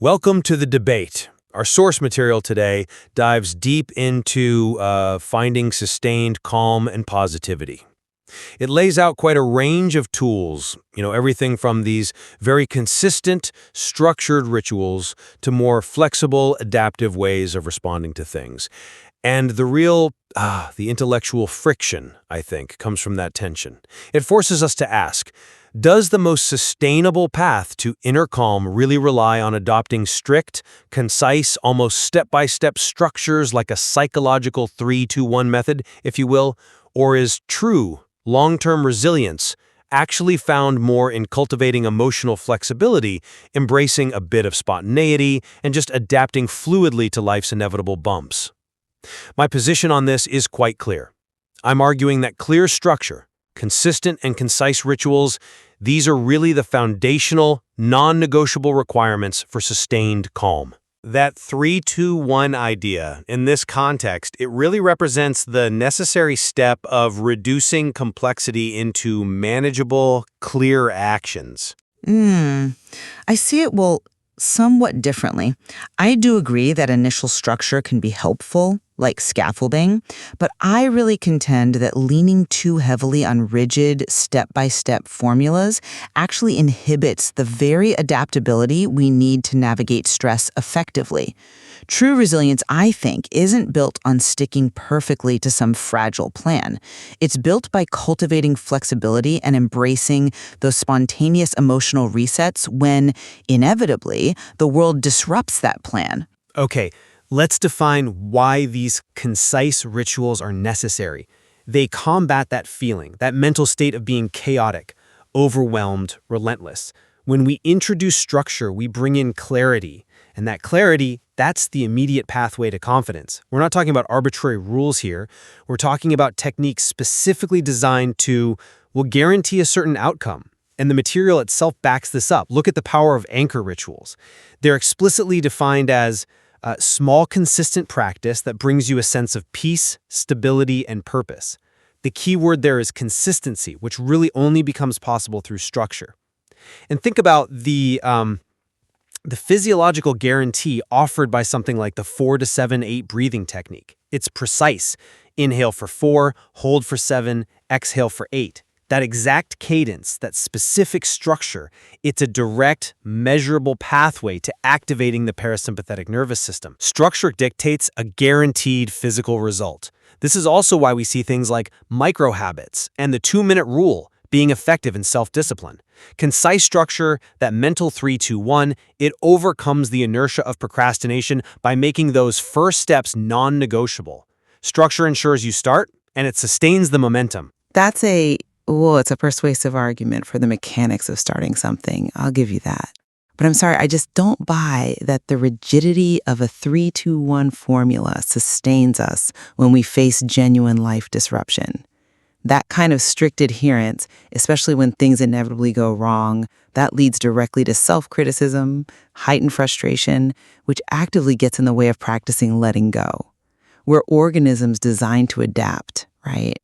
Welcome to the debate. Our source material today dives deep into finding sustained calm and positivity. It lays out quite a range of tools, everything from these very consistent, structured rituals to more flexible, adaptive ways of responding to things. And the intellectual friction, I think, comes from that tension. It forces us to ask, does the most sustainable path to inner calm really rely on adopting strict, concise, almost step-by-step structures like a psychological 3-2-1 method, if you will, or is true, long-term resilience actually found more in cultivating emotional flexibility, embracing a bit of spontaneity, and just adapting fluidly to life's inevitable bumps? My position on this is quite clear. I'm arguing that clear structure, consistent and concise rituals, these are really the foundational, non-negotiable requirements for sustained calm. That 3-2-1 idea, in this context, it really represents the necessary step of reducing complexity into manageable, clear actions. I see it, somewhat differently. I do agree that initial structure can be helpful, like scaffolding, but I really contend that leaning too heavily on rigid, step-by-step formulas actually inhibits the very adaptability we need to navigate stress effectively. True resilience, I think, isn't built on sticking perfectly to some fragile plan. It's built by cultivating flexibility and embracing those spontaneous emotional resets when, inevitably, the world disrupts that plan. Okay, let's define why these concise rituals are necessary. They combat that feeling, that mental state of being chaotic, overwhelmed, relentless. When we introduce structure, we bring in clarity. And that clarity, that's the immediate pathway to confidence. We're not talking about arbitrary rules here. We're talking about techniques specifically designed to, guarantee a certain outcome. And the material itself backs this up. Look at the power of anchor rituals. They're explicitly defined as small, consistent practice that brings you a sense of peace, stability, and purpose. The key word there is consistency, which really only becomes possible through structure. And think about the physiological guarantee offered by something like the 4-7-8 breathing technique. It's precise. Inhale for 4, hold for 7, exhale for 8. That exact cadence, that specific structure, it's a direct, measurable pathway to activating the parasympathetic nervous system. Structure dictates a guaranteed physical result. This is also why we see things like micro-habits and the 2-minute rule being effective in self-discipline. Concise structure, that mental 3-2-1, it overcomes the inertia of procrastination by making those first steps non-negotiable. Structure ensures you start, and it sustains the momentum. It's a persuasive argument for the mechanics of starting something. I'll give you that. But I'm sorry, I just don't buy that the rigidity of a 3-2-1 formula sustains us when we face genuine life disruption. That kind of strict adherence, especially when things inevitably go wrong, that leads directly to self-criticism, heightened frustration, which actively gets in the way of practicing letting go. We're organisms designed to adapt, right?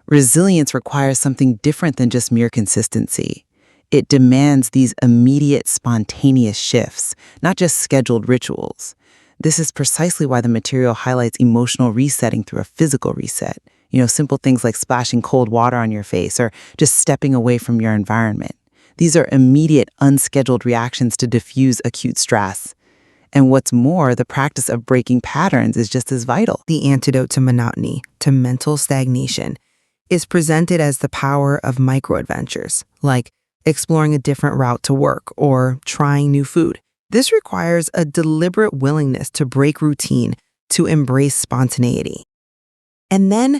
Resilience requires something different than just mere consistency. It demands these immediate, spontaneous shifts, not just scheduled rituals. This is precisely why the material highlights emotional resetting through a physical reset. Simple things like splashing cold water on your face or just stepping away from your environment. These are immediate, unscheduled reactions to diffuse acute stress. And what's more, the practice of breaking patterns is just as vital. The antidote to monotony, to mental stagnation, is presented as the power of micro-adventures, like exploring a different route to work or trying new food. This requires a deliberate willingness to break routine, to embrace spontaneity. And then,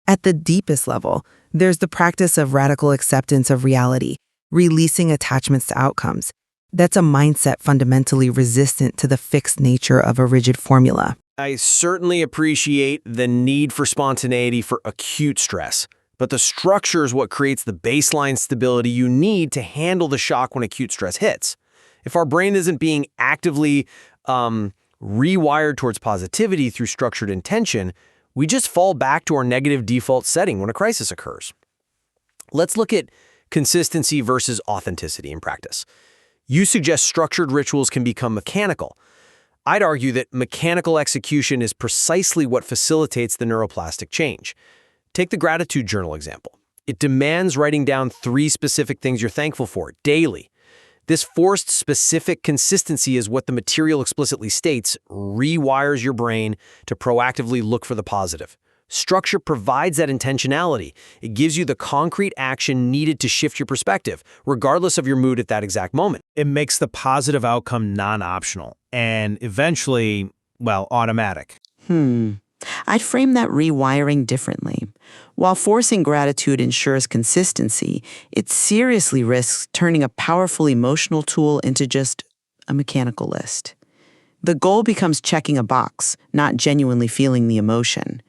at the deepest level, there's the practice of radical acceptance of reality, releasing attachments to outcomes. That's a mindset fundamentally resistant to the fixed nature of a rigid formula. I certainly appreciate the need for spontaneity for acute stress, but the structure is what creates the baseline stability you need to handle the shock when acute stress hits. If our brain isn't being actively rewired towards positivity through structured intention, we just fall back to our negative default setting when a crisis occurs. Let's look at consistency versus authenticity in practice. You suggest structured rituals can become mechanical. I'd argue that mechanical execution is precisely what facilitates the neuroplastic change. Take the gratitude journal example. It demands writing down 3 specific things you're thankful for daily. This forced specific consistency is what the material explicitly states rewires your brain to proactively look for the positive. Structure provides that intentionality. It gives you the concrete action needed to shift your perspective, regardless of your mood at that exact moment. It makes the positive outcome non-optional and eventually, well, automatic. I'd frame that rewiring differently. While forcing gratitude ensures consistency, it seriously risks turning a powerful emotional tool into just a mechanical list. The goal becomes checking a box, not genuinely feeling the emotion.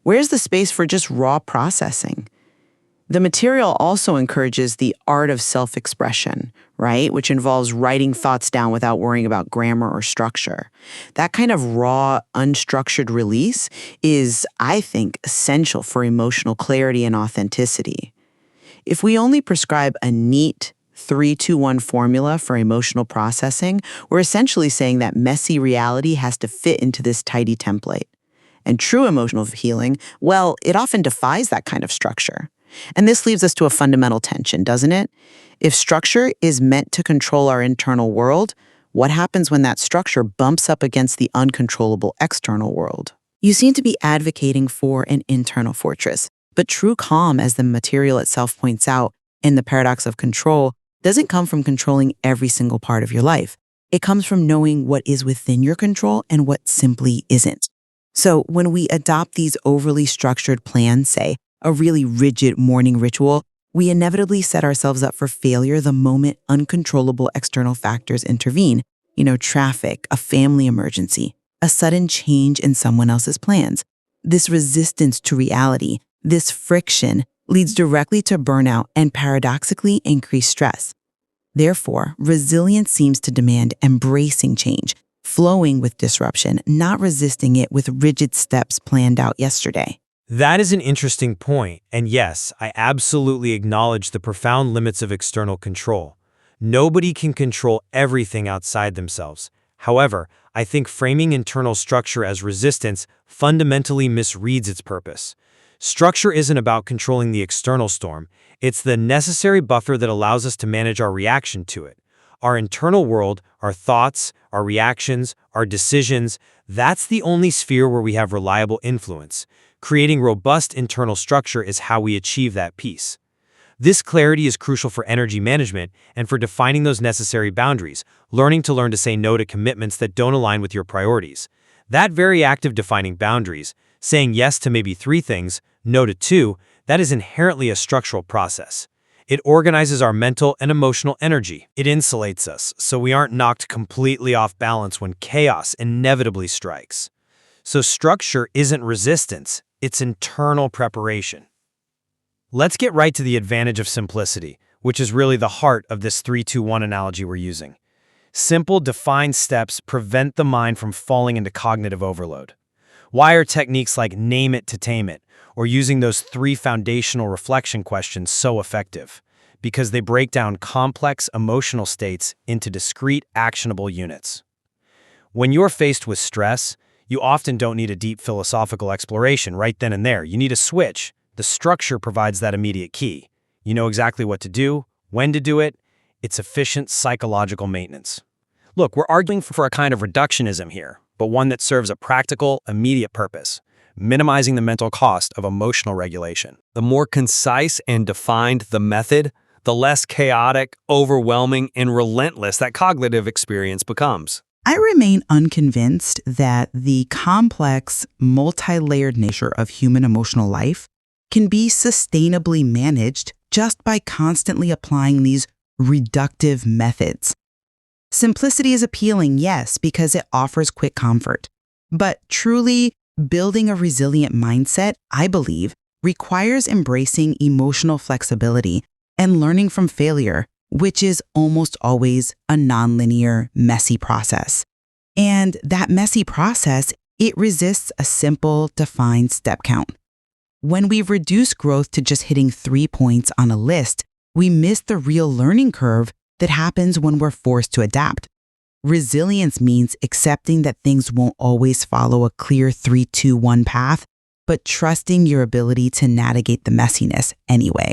Where's the space for just raw processing? The material also encourages the art of self-expression, right? Which involves writing thoughts down without worrying about grammar or structure. That kind of raw, unstructured release is, I think, essential for emotional clarity and authenticity. If we only prescribe a neat 3-2-1 formula for emotional processing, we're essentially saying that messy reality has to fit into this tidy template. And true emotional healing, well, it often defies that kind of structure. And this leaves us to a fundamental tension, doesn't it? If structure is meant to control our internal world, what happens when that structure bumps up against the uncontrollable external world? You seem to be advocating for an internal fortress, but true calm, as the material itself points out in The Paradox of Control, doesn't come from controlling every single part of your life. It comes from knowing what is within your control and what simply isn't. So when we adopt these overly structured plans, say, a really rigid morning ritual, we inevitably set ourselves up for failure the moment uncontrollable external factors intervene. Traffic, a family emergency, a sudden change in someone else's plans. This resistance to reality, this friction, leads directly to burnout and paradoxically increased stress. Therefore, resilience seems to demand embracing change, flowing with disruption, not resisting it with rigid steps planned out yesterday. That is an interesting point, and yes, I absolutely acknowledge the profound limits of external control. Nobody can control everything outside themselves. However, I think framing internal structure as resistance fundamentally misreads its purpose. Structure isn't about controlling the external storm. It's the necessary buffer that allows us to manage our reaction to it. Our internal world, our thoughts, our reactions, our decisions, that's the only sphere where we have reliable influence. Creating robust internal structure is how we achieve that peace. This clarity is crucial for energy management and for defining those necessary boundaries, learn to say no to commitments that don't align with your priorities. That very act of defining boundaries, saying yes to maybe 3 things, no to 2, that is inherently a structural process. It organizes our mental and emotional energy. It insulates us, so we aren't knocked completely off balance when chaos inevitably strikes. So structure isn't resistance, it's internal preparation. Let's get right to the advantage of simplicity, which is really the heart of this 3-2-1 analogy we're using. Simple, defined steps prevent the mind from falling into cognitive overload. Why are techniques like name it to tame it, or using those 3 foundational reflection questions so effective? Because they break down complex emotional states into discrete, actionable units. When you're faced with stress, you often don't need a deep philosophical exploration right then and there. You need a switch. The structure provides that immediate key. You know exactly what to do, when to do it. It's efficient psychological maintenance. Look, we're arguing for a kind of reductionism here, but one that serves a practical, immediate purpose, minimizing the mental cost of emotional regulation. The more concise and defined the method, the less chaotic, overwhelming, and relentless that cognitive experience becomes. I remain unconvinced that the complex, multi-layered nature of human emotional life can be sustainably managed just by constantly applying these reductive methods. Simplicity is appealing, yes, because it offers quick comfort. But truly building a resilient mindset, I believe, requires embracing emotional flexibility and learning from failure, which is almost always a nonlinear, messy process. And that messy process, it resists a simple, defined step count. When we reduce growth to just hitting 3 points on a list, we miss the real learning curve that happens when we're forced to adapt. Resilience means accepting that things won't always follow a clear 3-2-1 path, but trusting your ability to navigate the messiness anyway.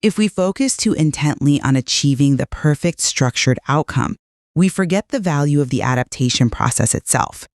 If we focus too intently on achieving the perfect structured outcome, we forget the value of the adaptation process itself.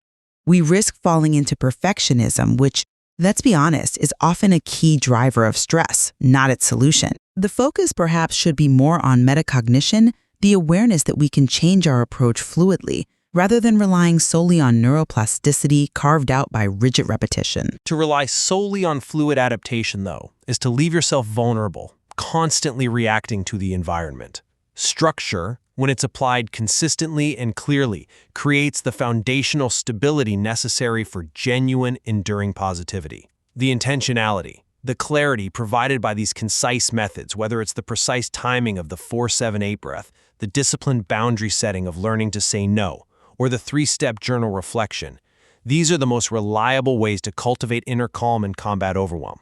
We risk falling into perfectionism, which, let's be honest, is often a key driver of stress, not its solution. The focus perhaps should be more on metacognition, the awareness that we can change our approach fluidly, rather than relying solely on neuroplasticity carved out by rigid repetition. To rely solely on fluid adaptation, though, is to leave yourself vulnerable, constantly reacting to the environment. Structure, when it's applied consistently and clearly, creates the foundational stability necessary for genuine, enduring positivity. The intentionality, the clarity provided by these concise methods, whether it's the precise timing of the 4-7-8 breath, the disciplined boundary setting of learning to say no, or the 3-step journal reflection, these are the most reliable ways to cultivate inner calm and combat overwhelm.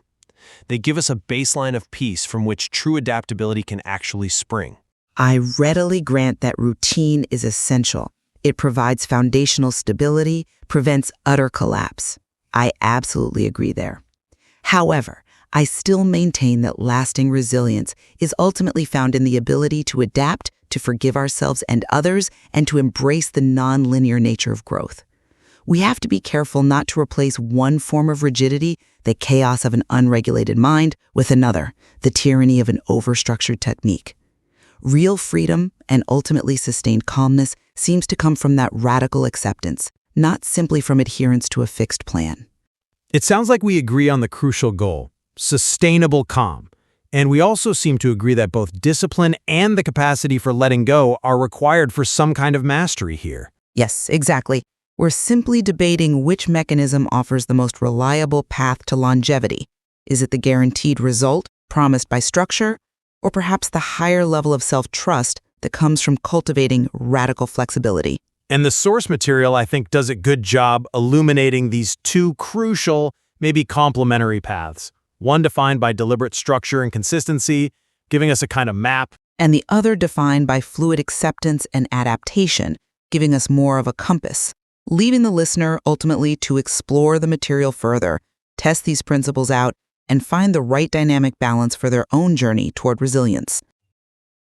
They give us a baseline of peace from which true adaptability can actually spring. I readily grant that routine is essential. It provides foundational stability, prevents utter collapse. I absolutely agree there. However, I still maintain that lasting resilience is ultimately found in the ability to adapt, to forgive ourselves and others, and to embrace the non-linear nature of growth. We have to be careful not to replace one form of rigidity, the chaos of an unregulated mind, with another, the tyranny of an overstructured technique. Real freedom and ultimately sustained calmness seems to come from that radical acceptance, not simply from adherence to a fixed plan. It sounds like we agree on the crucial goal, sustainable calm. And we also seem to agree that both discipline and the capacity for letting go are required for some kind of mastery here. Yes, exactly. We're simply debating which mechanism offers the most reliable path to longevity. Is it the guaranteed result promised by structure, or perhaps the higher level of self-trust that comes from cultivating radical flexibility? And the source material, I think, does a good job illuminating these two crucial, maybe complementary paths. One defined by deliberate structure and consistency, giving us a kind of map, And the other defined by fluid acceptance and adaptation, giving us more of a compass, leaving the listener ultimately to explore the material further, test these principles out, and find the right dynamic balance for their own journey toward resilience.